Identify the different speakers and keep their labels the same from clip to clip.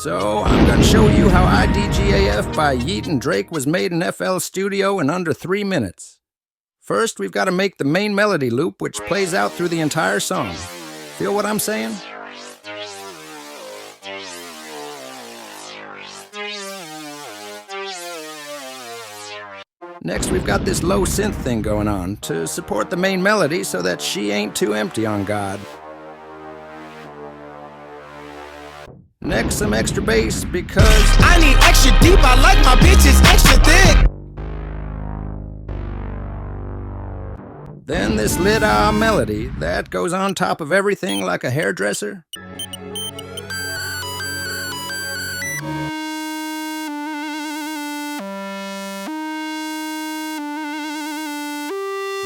Speaker 1: So, I'm going to show you how IDGAF by Yeat and Drake was made in FL Studio in under 3 minutes. First, we've got to make the main melody loop, which plays out through the entire song. Feel what I'm saying? Next, we've got this low synth thing going on to support the main melody so that she ain't too empty on God. Next, some extra bass because
Speaker 2: I need extra deep, I like my bitches extra thick.
Speaker 1: Then this lit-ah melody that goes on top of everything like a hairdresser.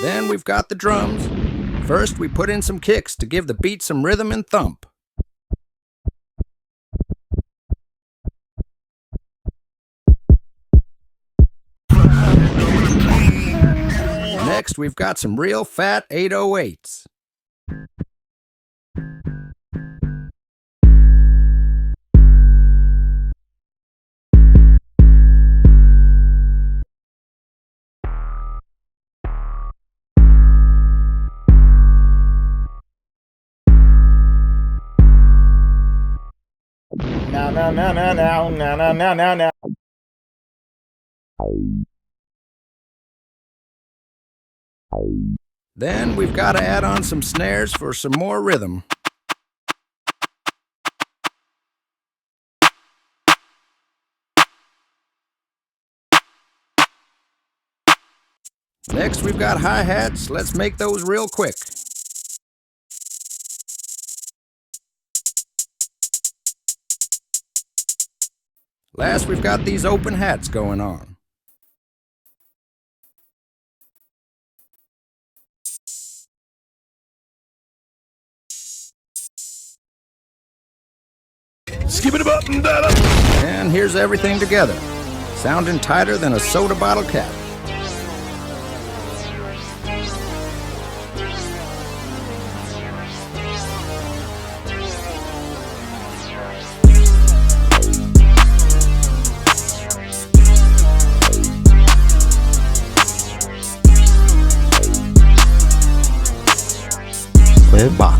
Speaker 1: Then we've got the drums. First, we put in some kicks to give the beat some rhythm and thump. Next, we've got some real fat 808s.
Speaker 2: Now.
Speaker 1: Then we've got to add on some snares for some more rhythm. Next, we've got hi-hats. Let's make those real quick. Last, we've got these open hats going on.
Speaker 2: Skip it up and down.
Speaker 1: And here's everything together, sounding tighter than a soda bottle cap.
Speaker 3: Với bạn